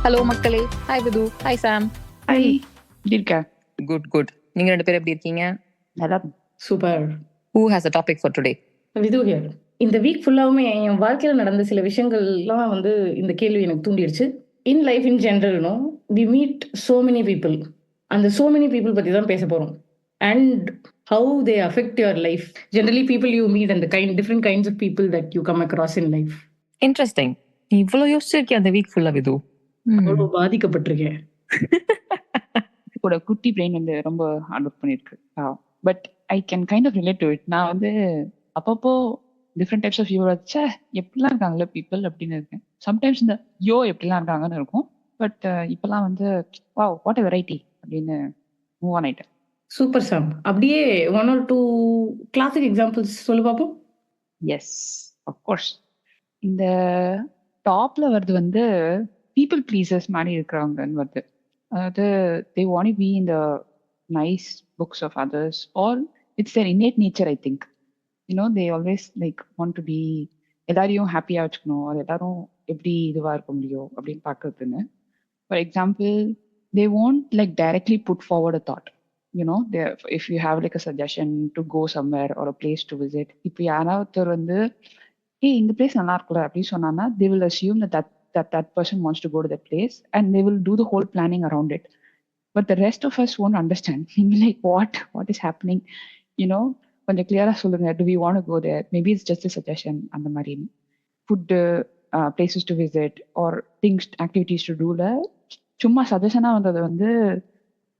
Hello மக்களே. Hi Vidhu. Hi Sam. Hi, எப்படி இருக்க? குட். நீங்க 2 பேரும் எப்படி இருக்கீங்க? நல்லா super. Who has a topic for today? Vidhu here. இந்த வீக் ஃபுல்லாவுமே என் வாழ்க்கையில் நடந்த சில விஷயங்கள்லாம் வந்து இந்த கேள்வி எனக்கு தூண்டிடுச்சு. இன் லைஃப் இன் ஜென்ரல்னோ we meet so many people. அந்த சோ மெனி பீப்புள் பற்றி தான் பேச போகிறோம். And how they affect your life. Generally people you meet அந்த different kinds of people that you come across in life. Interesting. நீ இவ்வளோ யோசிச்சிருக்கிய அந்த வீக் ஃபுல்லா விது? அவ்வளோ பாதிக்கப்பட்டிருக்கேன். கூட குட்டி பிரெயின் வந்து ரொம்ப ஹார்ட் ஒர்க் பண்ணிருக்கு. But I can kind of relate to it. நான் வந்து அப்பப்போ டிஃப்ரெண்ட் டைப்ஸ் ஆஃப் யூ வச்சா எப்படிலாம் இருக்காங்களே பீப்புள் அப்படின்னு இருக்கேன். சம்டைம்ஸ் இந்த எப்படிலாம் இருக்காங்கன்னு இருக்கும். பட் இப்பெல்லாம் வந்து வாட் எ வெரைட்டி அப்படின்னு மூவ் ஆன் ஆயிட்டேன். Super Sam. அப்படியே 1 or 2 கிளாசிக் எக்ஸாம்பிள்ஸ் சொல்லு பார்ப்போம். Yes, of course. இந்த டாப்ல வருது வந்து பீப்புள் ப்ளீசர்ஸ் மாதிரி இருக்கிறவங்கன்னு வருது. அதாவது they want to be in the nice books of others or it's their innate nature. I think they always like want to be எல்லாரையும் ஹாப்பியாக வச்சுக்கணும், அது எல்லாரும் எப்படி இதுவாக இருக்க முடியும் அப்படின்னு பார்க்கறதுன்னு. For example, they want like directly put forward a thought. If you have like a suggestion to go somewhere or a place to visit, இப்போ யாராவது ஒருத்தர் வந்து இந்த பிளேஸ் நல்லா இருக்குல்ல அப்படின்னு சொன்னாங்கன்னா, they will assume that person wants to go to that place and they will do the whole planning around it. But the rest of us won't understand. We'll be like, what is happening? கொஞ்சம் கிளியரா சொல்லுங்க. Do we want to go there? Maybe it's just a suggestion. அந்த மாதிரி food, places to visit or things, activities to do ல சும்மா சஜஷனா வந்தது வந்து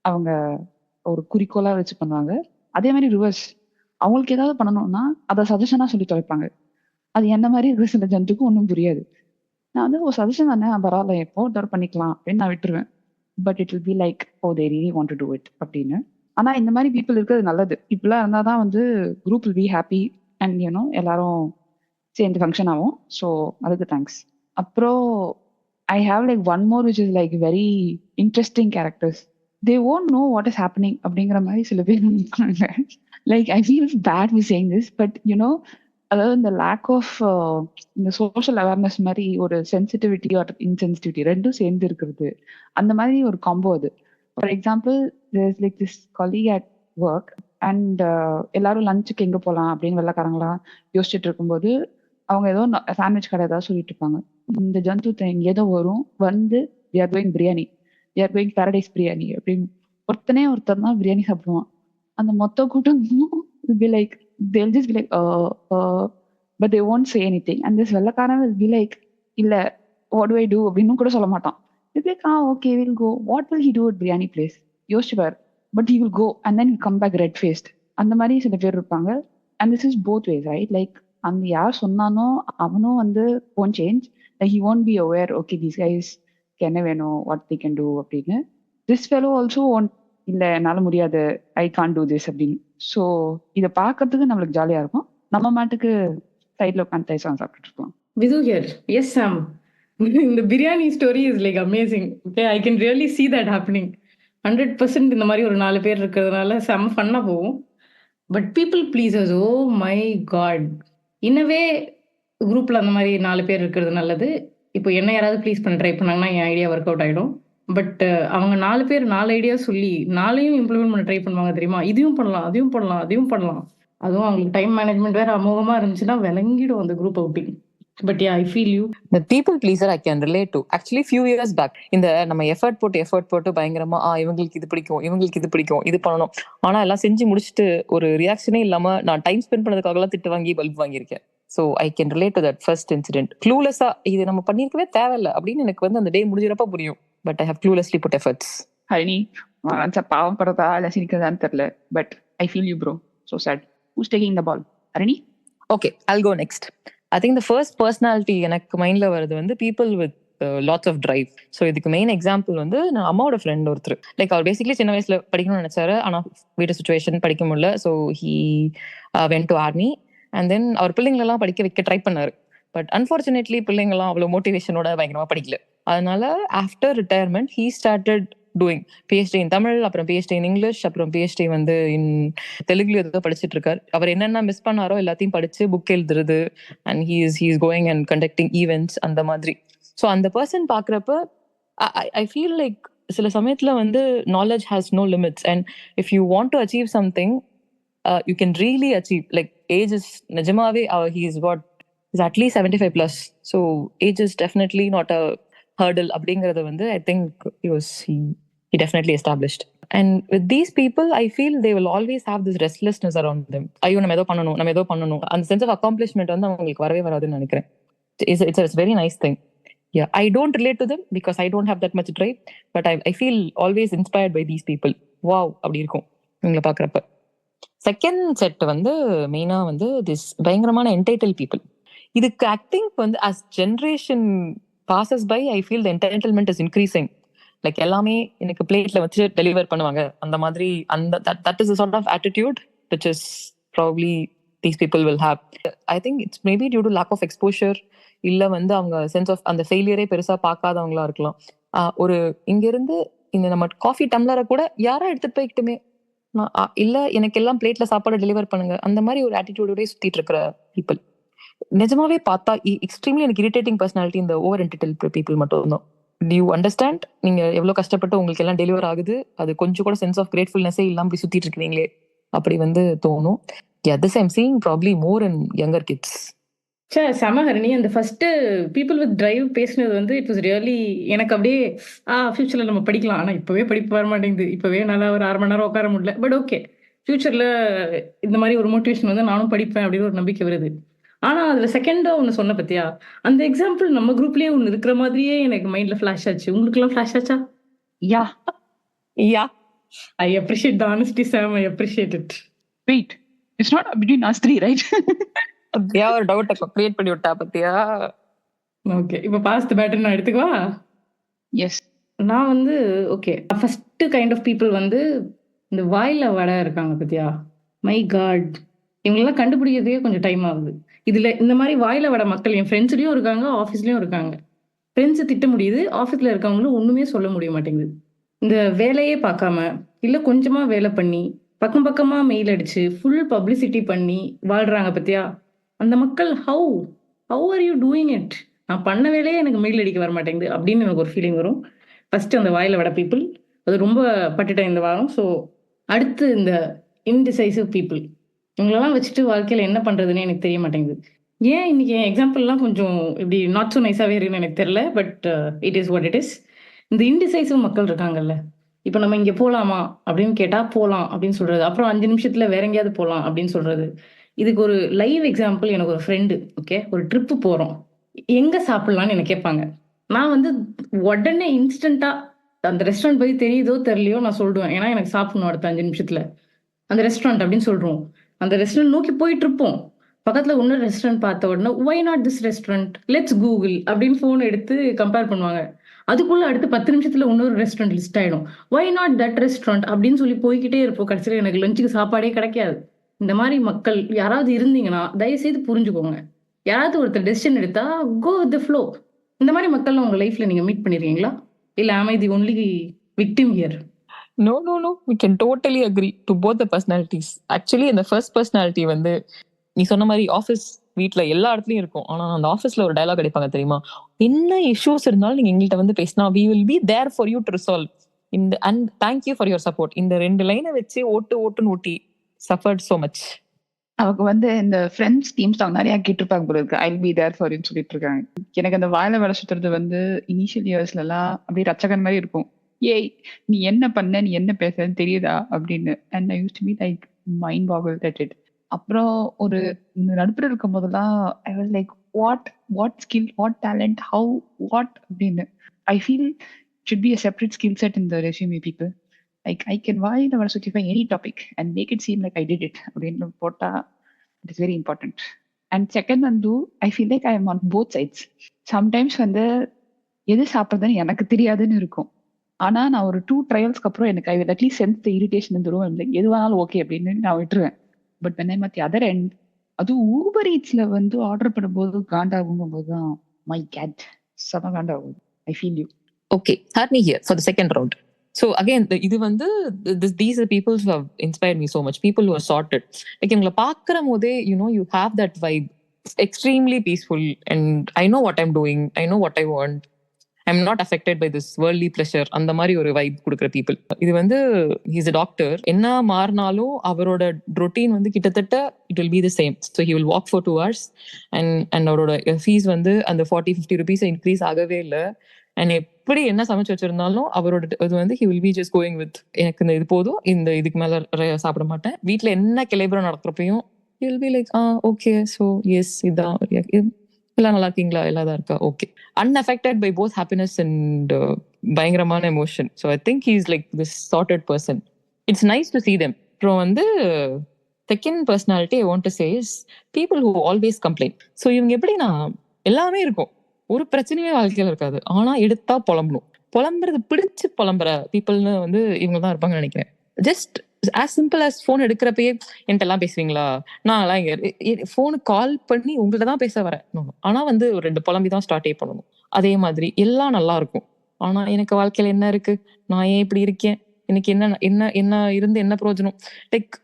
அவங்க ஒரு குறிக்கோளா வச்சு பண்ணுவாங்க. அதே மாதிரி ரிவர்ஸ், அவங்களுக்கு ஏதாவது பண்ணணும்னா அதை சஜஷனா சொல்லி தொலைப்பாங்க. அது என்ன மாதிரி இருக்கிற சில ஜந்துக்கும் ஒன்றும் புரியாது. நான் வந்து ஒரு சஜஷன் தானே, பரவாயில்ல, எப்போ தடவை பண்ணிக்கலாம் அப்படின்னு நான் விட்டுருவேன். But it will be like they really want to do it அப்படின்னு. ஆனா இந்த மாதிரி பீப்புள் இருக்கிறது நல்லது. இப்பெல்லாம் இருந்தாதான் வந்து group will be happy and எல்லாரும் சேர்ந்து ஃபங்க்ஷன் ஆகும். ஸோ அதுக்கு தேங்க்ஸ். அப்புறம் I have like one more which is like very interesting characters. They won't know what is happening அப்படிங்கிற மாதிரி சில பேர் நினைக்கிறாங்க. Like I feel bad with saying this, but அதாவது இந்த லேக் ஆஃப் இந்த சோஷியல் அவேர்னஸ் மாதிரி ஒரு சென்சிட்டிவிட்டி ஆர் இன்சென்சிட்டிவிட்டி ரெண்டும் சேர்ந்து இருக்கிறது, அந்த மாதிரி ஒரு காம்போ அது. For example, there's like this colleague at work and எல்லாரும் லஞ்சுக்கு எங்கே போகலாம் அப்படின்னு வெள்ளைக்காரங்களாம் யோசிச்சுட்டு இருக்கும்போது அவங்க ஏதோ சாண்ட்விச் கடை ஏதாவது சொல்லிட்டு இருப்பாங்க. இந்த ஜந்து இங்கே ஏதோ வரும் வந்து we are going biryani, we are going paradise biryani அப்படின்னு ஒருத்தர் தான் பிரியாணி சாப்பிடுவான். அந்த மொத்த கூட்டம் will be like, they'll just be like but they won't say anything, and this வெள்ளக்காரன் will be like, இல்ல what do I do அப்படின்னு கூட சொல்ல மாட்டான். It's like, okay, we'll go. What will he do at biryani place? யோசிச்சுப்பார். But he will go and then he'll come back red faced. அந்த மாதிரி சில பேர் இருப்பாங்க. And this is both ways, right? Like அந்த யார் சொன்னானோ அவனும் வந்து won't change. Like he won't be aware, okay, these guys என்ன வேணும், what they can do அப்படின்னு. This fellow also won't, இல்ல என்னால முடியாது, ஐ கான் டூ திஸ் அப்படின்னு. ஸோ இதை பார்க்கறதுக்கு நம்மளுக்கு ஜாலியா இருக்கும். நம்ம மாட்டுக்கு சைட்ல உட்காந்து தைசான் சாப்பிட்டு இருக்கலாம். விது ஹியர். எஸ் சாம். இந்த biryani story is like amazing. Okay, I can really see that happening. 100% இந்த மாதிரி ஒரு 4 பேர் இருக்கிறதுனால செம்ம ஃபன்னா போகும். But people pleasers, oh my god. இன்னவே குரூப்ல அந்த மாதிரி 4 பேர் இருக்கிறது நல்லது. இப்போ என்ன யாராவது ப்ளீஸ் பண்ண ட்ரை பண்ணாங்கன்னா என் ஐடியா ஒர்க் அவுட் ஆகிடும். பட் அவங்க 4 பேர் 4 ஐடியா சொல்லி 4ஐயும் இம்ப்ளிமெண்ட் பண்ண ட்ரை பண்ணுவாங்க தெரியுமா. இதையும் பண்ணலாம், அதையும் பண்ணலாம், அதையும் பண்ணலாம். அதுவும் அவங்களுக்கு டைம் மேனேஜ்மெண்ட் வேற அமோகமா இருந்துச்சுன்னா விளங்கிடும் அந்த group outing. But I feel you. The people pleaser I can relate to. Actually few years back, இந்த நம்ம எஃபர்ட் போட்டு பயங்கரமா இவங்களுக்கு இது பிடிக்கும், இவங்களுக்கு இது பிடிக்கும், இது பண்ணணும், ஆனா எல்லாம் செஞ்சு முடிச்சுட்டு ஒரு ரியாக்ஷனே இல்லாம நான் டைம் ஸ்பெண்ட் பண்ணதுக்காகலாம் திட்டு வாங்கி பல்ப் வாங்கியிருக்கேன். So I can relate to that first incident. க்ளூலெஸ்ஸா இது நம்ம பண்ணியிருக்கவே தேவையில்லை அப்படின்னு எனக்கு வந்து அந்த டே முடிஞ்சிடப்ப புரியும். But I have cluelessly put efforts. Harini, பாவம் படுறதா இல்லை சிரிக்கிறதான்னு தெரியல, but I feel you bro. So sad. Who's taking the ball? Harini. Okay, I'll go next. I think the first personality எனக்கு மைண்ட்ல வருது வந்து people with lots of drive. So இதுக்கு மெயின் எக்ஸாம்பிள் வந்து நான் அம்மாவோட ஃப்ரெண்ட் ஒருத்தர். லைக் அவர் பேசிக்லி சின்ன வயசுல படிக்கணும்னு நினைச்சாரு, ஆனா வீட்டு சுச்சுவேஷன் படிக்க முடியல. So he went to army and then அவர் பிள்ளைங்களெல்லாம் படிக்க வைக்க ட்ரை பண்ணாரு. பட் அன்ஃபார்ச்சுனேட்லி பிள்ளைங்களாம் அவ்வளோ மோட்டிவேஷனோட பயங்கரமா படிக்கல. அதனால after retirement he started doing PhD in Tamil, அப்புறம் PhD in இங்கிலீஷ், அப்புறம் PhD வந்து இன் தெலுங்குல ஏதோ படிச்சுட்டு இருக்காரு. அவர் என்னென்ன மிஸ் பண்ணாரோ எல்லாத்தையும் படிச்சு புக் எழுதுறது, and he is going and conducting events அந்த மாதிரி. ஸோ அந்த பர்சன் பார்க்குறப்ப I feel like சில சமயத்துல வந்து knowledge has no limits, and if you want to achieve something, you can really achieve. Like age is நிஜமாவே he is what is at least 75 plus, so age is definitely not a hurdle அப்படிங்கறது வந்து I think he definitely established. And with these people I feel they will always have this restlessness around them. ஐயோ நம்ம ஏதோ பண்ணணும் அந்த sense of accomplishment வந்து அவங்களுக்கு வரவே வராதுன்னு நினைக்கிறேன். It's a very nice thing. Yeah, I don't relate to them because I don't have that much drive, but I feel always inspired by these people. Wow, அப்படி இருக்கும் இவங்களை பார்க்குறப்ப. செகண்ட் செட் வந்து மெயினா வந்து திஸ் பயங்கரமான என்டைட்டில் பீப்புள். இதுக்கு I think வந்து as generation passes by I feel the entitlement is increasing. Like எல்லாமே எனக்கு பிளேட்ல வச்சு டெலிவர் பண்ணுவாங்க அந்த மாதிரி. அந்த that is a sort of attitude which is probably these people will have. I think it's maybe due to lack of exposure, இல்ல வந்து அவங்க சென்ஸ் ஆஃப் அந்த ஃபெயிலியரே பெருசா பார்க்காதவங்களா இருக்கலாம். ஒரு இங்க இருந்து இந்த நம்ம காஃபி டம்ளரை கூட யாரா எடுத்துட்டு போய்கிட்டுமே, இல்ல எனக்கு எல்லாம் பிளேட்ல சாப்பாடு டெலிவர் பண்ணுங்க அந்த மாதிரி ஒரு ஆட்டிடியூடோட சுத்திட்டு இருக்கிற பீப்புள். நிஜமாவே பார்த்தா எக்ஸ்ட்ரீம்லி எனக்கு இரிட்டேட்டிங் பர்சனாலிட்டி இந்த ஓவர் என்டைட்டில் பீப்புள் மட்டும் தான். To you understand? நீங்க எவ்வளவு கஷ்டப்பட்டு உங்களுக்கு எல்லாம் டெலிவர் ஆகுது, அது கொஞ்சம் கூட சென்ஸ் ஆஃப் கிரேட்ஃபுல்னஸே இல்லாம இப்படி சுத்திட்டு இருக்கீங்களே அப்படி வந்து தோணும். This I'm seeing probably more in younger kids. செம ஹரிணி. அந்த ஃபர்ஸ்ட் பீப்புள் வித் டிரைவ் பேசினது வந்து இட் வாஸ் ரியலி எனக்கு அப்படியே ஃபியூச்சர்ல நம்ம படிக்கலாம், ஆனா இப்பவே படிப்பு வர மாட்டேங்குது, இப்பவே நல்லா ஒரு 1/2 மணி நேரம் உட்கார முடியல, பட் ஓகே ஃபியூச்சர்ல இந்த மாதிரி ஒரு மோட்டிவேஷன் வந்து நானும் படிப்பேன் அப்படின்னு ஒரு நம்பிக்கை வருது. ஆனா அதுல செகண்டா ஒன்னு சொன்ன பத்தியா, அந்த எக்ஸாம்பிள் நம்ம குரூப்லயே ஒன்னு இருக்கிற மாதிரியே எனக்கு மைண்ட்ல ஃபிளாஷ் ஆச்சு. உங்களுக்கு எல்லாம் ஃபிளாஷ் ஆச்சா? Yeah I appreciate the honesty Sam, I appreciate it. Wait, it's not between us three, right? அப்படியே ஒரு டவுட் கிரியேட் பண்ணி விட்டா பத்தியா. ஓகே, இப்போ பாஸ் தி பேட்டர்ன் நான் எடுத்துக்கவா? எஸ். நான் வந்து okay first kind of people வந்து இந்த வாயில வடை இருக்காங்க பத்தியா. மை காட், இவங்களெல்லாம் கண்டுபிடிக்கிறதுக்கே கொஞ்சம் டைம் ஆகுது. இதுல இந்த மாதிரி வாயில வடை மக்கள் என் ஃப்ரெண்ட்ஸ்லயும் இருக்காங்க, ஆஃபீஸ்லயும் இருக்காங்க. ஃப்ரெண்ட்ஸை திட்ட முடியுது, ஆஃபீஸ்ல இருக்கவங்களும் ஒண்ணுமே சொல்ல முடிய மாட்டேங்குது. இந்த வேலையே பார்க்காம இல்ல கொஞ்சமா வேலை பண்ணி பக்கம் பக்கமா மெயில் அடிச்சு ஃபுல் பப்ளிசிட்டி பண்ணி வாழ்றாங்க பத்தியா. அந்த மக்கள் how are you doing it? நான் பண்ண வேலையே எனக்கு மெயில் அடிக்க வர மாட்டேங்குது அப்படின்னு எனக்கு ஒரு ஃபீலிங் வரும். ஃபர்ஸ்ட் அந்த வாயில வட பீப்புள், அது ரொம்ப பட்டுட்டேன் இந்த வாரம். ஸோ அடுத்து இந்த இன்டிசைசிவ் பீப்புள், இவங்களெல்லாம் வச்சுட்டு வாழ்க்கையில என்ன பண்றதுன்னு எனக்கு தெரிய மாட்டேங்குது. ஏன் இன்னைக்கு என் எக்ஸாம்பிள்லாம் கொஞ்சம் இப்படி நாட் ஸோ நைஸாவே இருக்குன்னு எனக்கு தெரியல, but it is what it is. இந்த இன்டிசைசிவ் மக்கள் இருக்காங்கல்ல, இப்போ நம்ம இங்கே போகலாமா அப்படின்னு கேட்டால் போகலாம் அப்படின்னு சொல்றது, அப்புறம் 5 நிமிஷத்துல வேற எங்கேயாவது போகலாம் அப்படின்னு சொல்றது. இதுக்கு ஒரு லைவ் எக்ஸாம்பிள், எனக்கு ஒரு ஃப்ரெண்டு ஓகே ஒரு ட்ரிப்பு போகிறோம், எங்கே சாப்பிட்லான்னு எனக்கு கேட்பாங்க. நான் வந்து உடனே இன்ஸ்டண்டா அந்த ரெஸ்டாரண்ட் பற்றி தெரியுதோ தெரியலையோ நான் சொல்லிடுவேன், ஏன்னா எனக்கு சாப்பிடணும் அடுத்த 5 நிமிஷத்துல அந்த ரெஸ்டாரண்ட் அப்படின்னு சொல்றோம். அந்த ரெஸ்டாரண்ட் நோக்கி போயிட்டு இருப்போம், பக்கத்துல இன்னொரு ரெஸ்டாரண்ட் பார்த்த உடனே why not this restaurant, let's Google அப்படின்னு ஃபோன் எடுத்து கம்பேர் பண்ணுவாங்க. அதுக்குள்ள அடுத்து 10 நிமிஷத்துல இன்னொரு ரெஸ்டாரண்ட் லிஸ்ட் ஆயிடும். ஒய் நாட் தட் ரெஸ்டாரண்ட் அப்படின்னு சொல்லி போய்கிட்டே இருப்போம். கடைசியில் எனக்கு லஞ்சுக்கு சாப்பாடே கிடைக்காது. இந்த மாதிரி மக்கள் யாராவது இருந்தீங்கன்னா தயவு செய்து புரிஞ்சுக்கோங்க. யாராவது ஒருத்தர் டெசிஷன் எடுத்தா கோ வித் தி ஃப்ளோ. இந்த மாதிரி மக்கள் உங்க லைஃப்ல நீங்க மீட் பண்ணிருக்கீங்களா? இல்ல am I the only victim here? No, we can totally agree to both the personalities. Actually இந்த first personality வந்து நீ சொன்ன மாதிரி ஆஃபீஸ் வீட்ல எல்லா இடத்துலயும் இருக்கும். ஆனா அந்த ஆஃபீஸ்ல ஒரு டயலாக் அடிப்பாங்க தெரியுமா, என்ன இஷ்யூஸ் இருந்தாலும் நீங்க எங்கள்கிட்ட வந்து பேசினா we will be there for you to resolve and thank you for your support. இந்த 2 லைனை வச்சு ஓட்டுன்னு ஓட்டி suffered so much. அவங்க வந்து இந்த ஃப்ரெண்ட்ஸ் டீம் சாங் நிறைய கேட்டிருப்பாங்க போல இருக்கு, I will be there for யூன்னு சொல்லிட்டு இருக்காங்க. எனக்கு அந்த வாயில வர சுத்துறது வந்து இனிஷியல் இயர்ஸ்ல எல்லாம் அப்படியே ரச்சகன் மாதிரி இருக்கும். ஏய் நீ என்ன பண்ண, நீ என்ன பேசுறன்னு தெரியுதா அப்படின்னு. And I used to be like mind பாகல் தட் இட். அப்புறம் ஒரு நடுப்புற இருக்கும் போதெல்லாம் I was like what skill, what talent, how what அப்படின்னு. I feel should be a separate skill set in the resume people. Like I can வாயில வர சுத்திப்ப any topic and make it seem like I did it அப்படின்னு போட்டா it is very important. And second வந்து I feel like I am on both sides. Sometimes வந்து எது சாப்பிட்றதுன்னு எனக்கு தெரியாதுன்னு இருக்கும். ஆனா நான் ஒரு 2 ட்ரையல்ஸ்க்கு அப்புறம் எனக்கு I will at least sense the irritation இந்த ரூம், லைக் எதுவானாலும் ஓகே அப்படின்னு நான் விட்டுருவேன். But when I'm at the other end, அது ஊபர் ஈட்ஸ்ல வந்து ஆர்டர் பண்ணும்போது காண்டாகும் போதுதான் மை கேட் செம காண்டாகும். I feel you. Okay, Harni here for the second round. So again, இது வந்து these are people who have inspired me so much. People who are sorted. Like இவங்களை பார்க்கிற போதே you have that vibe. It's extremely peaceful and I know what I'm doing. I know what I want. I'm not affected by this worldly pleasure, அந்த மாதிரி ஒரு vibe கொடுக்குற people. இது வந்து he's a doctor, என்ன மாறினாலும் அவரோட ரொட்டீன் வந்து கிட்டத்தட்ட it will be the same. So he will walk for 2 hours and அவரோட ஃபீஸ் வந்து அந்த 40-50 rupees இன்க்ரீஸ் ஆகவே இல்லை. அண்ட் எப்படி என்ன சமைச்சு வச்சிருந்தாலும் அவரோட இது வந்து he will be just going with, எனக்கு இந்த இது போதும், இந்த இதுக்கு மேல சாப்பிட மாட்டேன். வீட்டில் என்ன கிளம்புறம் நடக்கிறப்பையும் he will be like okay, so yes இதான் எல்லாம் நல்லா இருக்கீங்களா, எல்லாம் தான் இருக்கா, ஓகே. Unaffected by both happiness and பயங்கரமான emotion. So I think he is like this sorted person. It's nice to see them. அப்புறம் வந்து second personality I want to say is people who always complaint. So இவங்க எப்படின்னா எல்லாமே இருக்கும், ஒரு பிரச்சனையே வாழ்க்கையில இருக்காது, ஆனா எடுத்தா புலம்பணும். புலம்புறது பிடிச்சு புலம்புற பீப்புள்னு வந்து இவங்க தான் இருப்பாங்கன்னு நினைக்கிறேன். Just as simple as phone எடுக்கிறப்பயே என்கிட்ட எல்லாம் பேசுவீங்களா, நான் எல்லாம் இங்க ஃபோனு கால் பண்ணி உங்கள்கிட்ட தான் பேச வரேன், ஆனா வந்து ஒரு 2 புலம்பி தான் ஸ்டார்டே பண்ணணும். அதே மாதிரி எல்லாம் நல்லா இருக்கும், ஆனா எனக்கு வாழ்க்கையில என்ன இருக்கு, நான் ஏன் இப்படி இருக்கேன், எனக்கு என்ன என்ன என்ன இருந்து என்ன பிரயோஜனம், like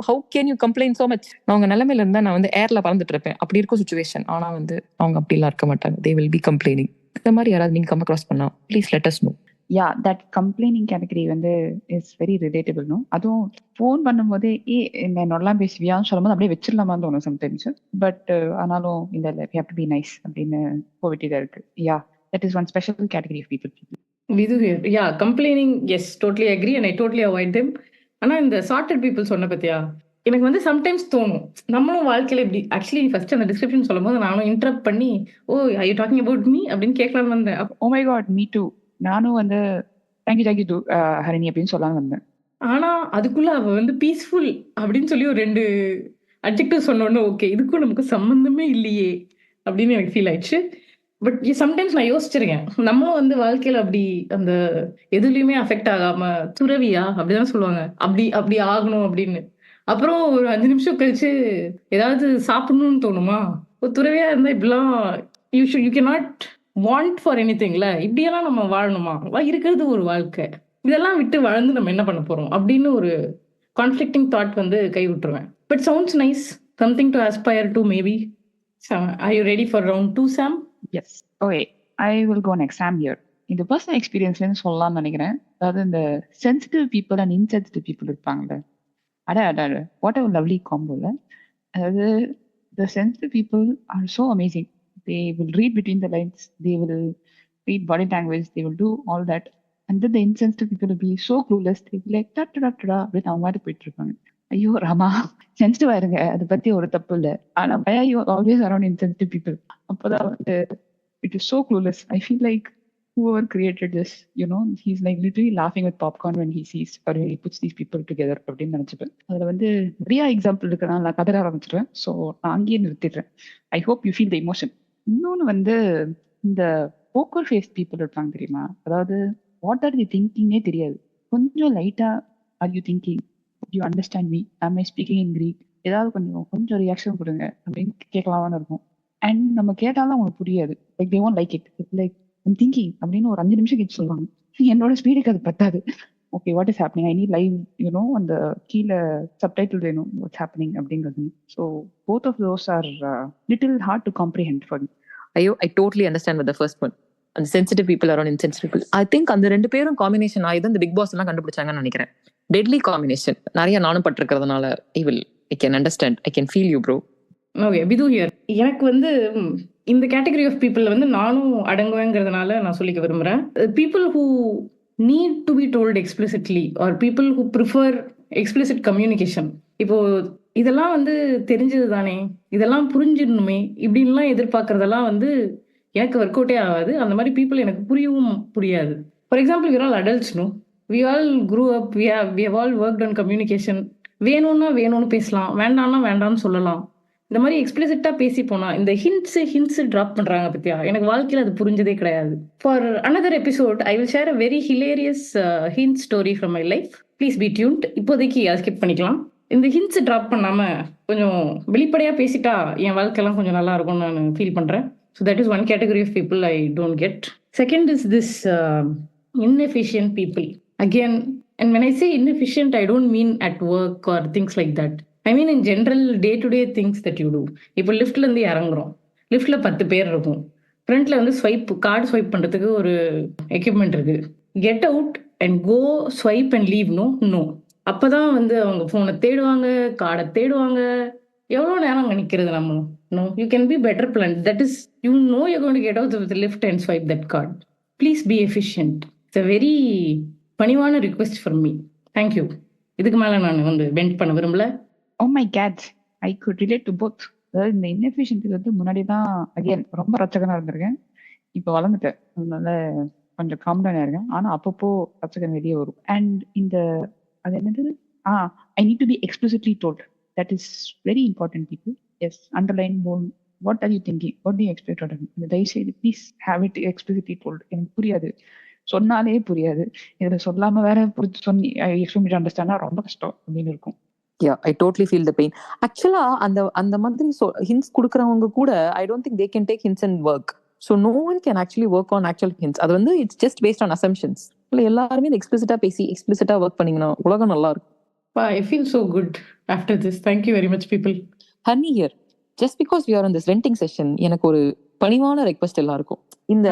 how can you complain so much? நான் உங்க நிலைமையில இருந்தா நான் வந்து ஏர்ல பறந்துட்டு இருப்பேன், அப்படி இருக்கும் சுச்சுவேஷன். ஆனா வந்து அவங்க அப்படிலாம் இருக்க மாட்டாங்க, they will be complaining. இந்த மாதிரி யாராவது நீங்க கம் அக்ராஸ் பண்ணா please let us know. Yeah, that complaining category வந்து இஸ் வெரி ரிலேட்டபிள். அதுவும் ஃபோன் பண்ணும்போதே என்னோடலாம் பேசுவியான்னு சொல்லும்போது அப்படியே வச்சிடலாமான்னு தோணும் சம்டைம்ஸ். பட் ஆனாலும் இல்லை இல்லை we have to be nice அப்படின்னு போயிட்டே இருக்கு. Yeah, that is one special category of people. Vidhu here. Yeah, complaining yes, totally agree and I totally avoid them. ஆனா இந்த சார்ட்டட் பீப்புள் சொன்ன பத்தியா, எனக்கு வந்து சம்டைம்ஸ் தோணும் நம்மளும் வாழ்க்கையில இப்படி. ஆக்சுவலி ஃபர்ஸ்ட் அந்த டிஸ்கிரிப்ஷன் சொல்லும் போது நானும் இன்டரப்ட் பண்ணி oh I you talking about me அப்படின்னு கேட்கலான்னு வந்தேன். Oh my god, me too. நானும் வந்து தேங்க்யூ டூ ஹரிணி அப்படின்னு சொல்லலாம்னு வந்தேன். ஆனா அதுக்குள்ள அவ வந்து பீஸ்ஃபுல் அப்படின்னு சொல்லி ஒரு 2 அட்ஜெக்டிவ் சொன்னோன்னு ஓகே இதுக்கும் நமக்கு சம்பந்தமே இல்லையே அப்படின்னு எனக்கு ஃபீல் ஆயிடுச்சு. பட் சம்டைம்ஸ் நான் யோசிச்சிருக்கேன், நம்மளும் வந்து வாழ்க்கையில அப்படி அந்த எதுலயுமே அஃபெக்ட் ஆகாம துறவியா அப்படிதான் சொல்லுவாங்க, அப்படி அப்படி ஆகணும் அப்படின்னு. அப்புறம் ஒரு 5 நிமிஷம் கழிச்சு ஏதாவது சாப்பிடணும்னு தோணுமா, ஒரு துறவியா இருந்தா இப்படிலாம் you can not want for எனிதிங்ல, இப்படியெல்லாம் நம்ம வாழணுமா, இருக்கிறது ஒரு வாழ்க்கை, இதெல்லாம் விட்டு வாழ்ந்து நம்ம என்ன பண்ண போறோம் அப்படின்னு ஒரு கான்ஃப்ளிக்டிங் தாட் வந்து கை விட்டுருவேன். But sounds nice, something to aspire to maybe. Are you ready for round 2 Sam? Yes, okay, I will go next. Sam here. இந்த பர்சனல் எக்ஸ்பீரியன்ஸ்லேருந்து சொல்லலாம்னு நினைக்கிறேன். அதாவது இந்த sensitive people and insensitive people இருப்பாங்கல்ல, அட வாட் எவர் லவ்லி காம்போல. அதாவது the sensitive people are so amazing. They will read between the lines, they will read body language, they will do all that. And then the insensitive people will be so clueless, they will be like ta அப்படின்னு அவங்க மாதிரி போயிட்டு இருப்பாங்க. ஐயோ Rama, sensitive ஆயிருங்க, அதை பத்தி ஒரு தப்பு இல்லை. ஆனா why are you always around insensitive people? அப்போதான் வந்து it is so clueless. I feel like whoever created this, he's like literally laughing with popcorn when he sees or when he puts these people together அப்படின்னு நினைச்சுப்பேன். அதுல வந்து நிறைய example இருக்குன்னா நான் கதற ஆரம்பிச்சிருவேன். So நான் அங்கேயே நிறுத்திடுறேன். I hope you feel the emotion. இன்னொன்று வந்து இந்த போக்கர் ஃபேஸ் பீப்புள் இருப்பாங்க தெரியுமா, அதாவது வாட் ஆர் தி திங்கிங்கே தெரியாது. கொஞ்சம் லைட்டா R you thinking, you understand me, ஆம் ஐ ஸ்பீக்கிங் இன் கிரீக், ஏதாவது கொஞ்சம் ரியாக்ஷன் கொடுங்க அப்படின்னு கேட்கலாமான்னு இருக்கும். அண்ட் நம்ம கேட்டாலும் அவங்களுக்கு புரியாது. Like they won't like it. Like I'm thinking அப்படின்னு ஒரு 5 நிமிஷம் கேட்டு சொல்லுவாங்க. என்னோட ஸ்பீடுக்கு அது பத்தாது. Okay, what is happening, I need live அந்த கீழே சப்டைட்டில் வேணும் வாட்ஸ் ஹேப்பனிங் அப்படிங்கிறது. So both of those are little hard to comprehend for me. ஐயோ, I totally understand with the first one, அந்த sensitive people around insensitive people. I think அந்த 2 பேரும் combination ஆகி தான் இந்த பிக் பாஸ் எல்லாம் கண்டுபிடிச்சாங்கன்னு நினைக்கிறேன். Deadly combination. நிறைய நானும் பட்டிருக்கிறதுனால I can understand, I can feel you bro. Okay, Vidhu here. எனக்கு வந்து இந்த கேட்டகரி ஆஃப் பீப்புள் வந்து நானும் அடங்குவேங்கிறதுனால நான் சொல்லிக்க விரும்புகிறேன். People who need to be told explicitly or people who prefer explicit communication. இப்போ இதெல்லாம் வந்து தெரிஞ்சது தானே, இதெல்லாம் புரிஞ்சிடணுமே இப்படின்லாம் எதிர்பார்க்கறதெல்லாம் வந்து எனக்கு ஒர்க் அவுட்டே ஆகாது. அந்த மாதிரி பீப்புள் எனக்கு புரியவும் புரியாது. For example, we are all adults, no, we all grew up, we have all worked on communication. வேணும்னா வேணும்னு பேசலாம், வேண்டாம்னா வேண்டாம்னு சொல்லலாம். இந்த மாதிரி எக்ஸ்பிளிசிட்டா பேசி போனா இந்த ஹிண்ட்ஸ் டிராப் பண்றாங்க பத்தியா, எனக்கு வாழ்க்கையில அது புரிஞ்சதே கிடையாது. For another episode I will share a very hilarious hint story from my life. Please be tuned. இப்போதைக்கு அதை ஸ்கிப் பண்ணிக்கலாம். இந்த ஹிண்ட்ஸ் டிராப் பண்ணாம கொஞ்சம் வெளிப்படையா பேசிட்டா என் வாழ்க்கையெல்லாம் கொஞ்சம் நல்லா இருக்கும்னு நான் ஃபீல் பண்றேன். So that is one category of people I don't get. Second is this inefficient people. Again, and when I say inefficient, I don't mean at work or things like that. I mean in general day to day things that you do. இப்போ லிஃப்ட்ல இருந்து இறங்குறோம், லிஃப்ட்ல 10 பேர் இருக்கும், ஃப்ரண்ட்ல வந்து card swipe பண்றதுக்கு ஒரு equipment இருக்கு. Get out and go swipe and leave. No. அப்பதான் வந்து அவங்க போனை தேடுவாங்க, கார்டை தேடுவாங்க. எவ்வளவு நேரம் அங்க நிக்கிறது நம்ம? No, you can be better plan. That is you know you going to get out with lift and swipe that card. Please be efficient. It's a very பணிவான ரிக்வெஸ்ட் ஃபார் மீ. தேங்க்யூ. இதுக்கு மேல நான் வந்து vent பண்ண விரும்பல. Oh my God, I could relate to both. அதாவது இந்த inefficiency வந்து முன்னாடி தான் அகைன் ரொம்ப ரச்சகனா இருந்திருக்கேன். இப்போ வளர்ந்துட்டேன், அதனால கொஞ்சம் காம் டவுன் ஆயிருக்கேன். ஆனா அப்பப்போ ரச்சகன் வெளியே வரும். அண்ட் இந்த அது என்னது, I need to be explicitly told. That is very important people. Yes, underline போல் what are you thinking, what do you expect out of me. இந்த தயவுசெய்து please have it explicitly told. எனக்கு புரியாது, சொன்னாலே புரியாது, இதுல சொல்லாம வேற புரிஞ்சு சொன்னி எக்ஸ்பிளைன் அண்டர்ஸ்டாண்டா ரொம்ப கஷ்டம் அப்படின்னு இருக்கும். Yeah, I totally feel the pain. Actually, அந்த மாதிரி hints கொடுக்கறவங்க கூட I don't think they can take hints and work. So no one can actually work on actual hints. அது வந்து it's just based on assumptions. எல்லாருமே எக்ஸ்பிளிசிட்டா பேசி எக்ஸ்பிளிசிட்டா work பண்ணீங்கன்னா உலகம் நல்லா இருக்கும். I feel so good after this. Thank you very much, people. Honey here, just because we are on this venting session, எனக்கு ஒரு பணிவான ரெக்வெஸ்ட் எல்லாருக்கும். இந்த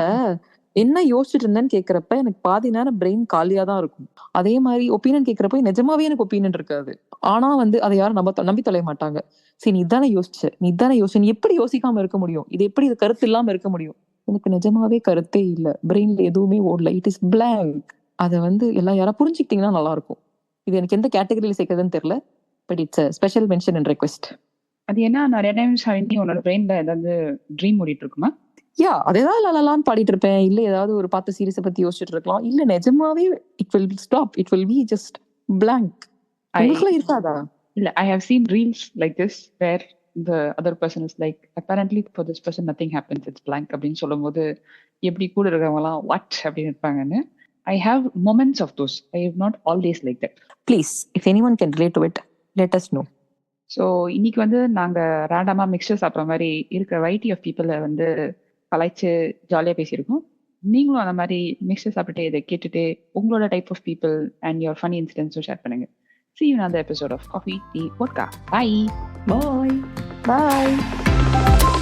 என்ன யோசிச்சுட்டு இருந்தேன்னு கேட்கறப்ப எனக்கு பாதி நேரம் பிரெயின் காலியா தான் இருக்கும். அதே மாதிரி ஒப்பீனியன் கேட்கறப்ப நிஜமாவே எனக்கு ஒப்பீனியன் இருக்காது. ஆனா வந்து அதை யாரும் நம்பி தொலைய மாட்டாங்க. சரி, நீ இதானே யோசிச்ச, நீ எப்படி யோசிக்காம இருக்க முடியும், இது எப்படி இது கருத்து இல்லாம இருக்க முடியும்? எனக்கு நிஜமாவே கருத்தே இல்ல, பிரெயின்ல எதுவுமே ஓடல, இட் இஸ் பிளாங்க். அதை வந்து யாரும் புரிஞ்சுக்கிட்டீங்கன்னா நல்லா இருக்கும். இது எனக்கு எந்த கேட்டகரியில சேர்க்கறதுன்னு தெரியல, but it's special mention and request. அது என்ன, நிறைய டைம்ஸ் உன்னோட பிரெயின்ல ஏதாவது ட்ரீம் ஓடிட்டு இருக்குமா? அது ஏதாவது லலான்னு பாடிட்டு இருப்பேன், இல்ல ஏதாவது ஒரு பார்த்த சீரிஸை பத்தி யோசிச்சுட்டு இருக்கலாம், இல்ல நிஜமாவே it will stop, it will be just blank. இருக்காதா? இல்ல, I have seen reels like this where the other person is like, apparently for this person nothing happens, it's blank அப்படின்னு சொல்லும்போது எப்படி கூட இருக்கிறவங்கலாம் வாட் அப்படின்னு இருப்பாங்கன்னு. I have moments of those. I have not always like that. Please, if anyone can relate to it, let us know. So இன்னைக்கு வந்து நாங்க ரேண்டமா மிக்சர் சாப்பிட்ற மாதிரி இருக்கிற வெரைட்டி ஆஃப் பீப்புளை வந்து கலாய்ச்சி ஜாலியாக பேசியிருக்கோம். நீங்களும் அந்த மாதிரி மிக்சர் சாப்பிட்டுட்டு இதை கேட்டுட்டு உங்களோட type of people and your funny இன்சிடென்ட்ஸும் ஷேர் பண்ணுங்க. See you in another episode of Coffee Tea Podcast. Bye. Bye. Bye.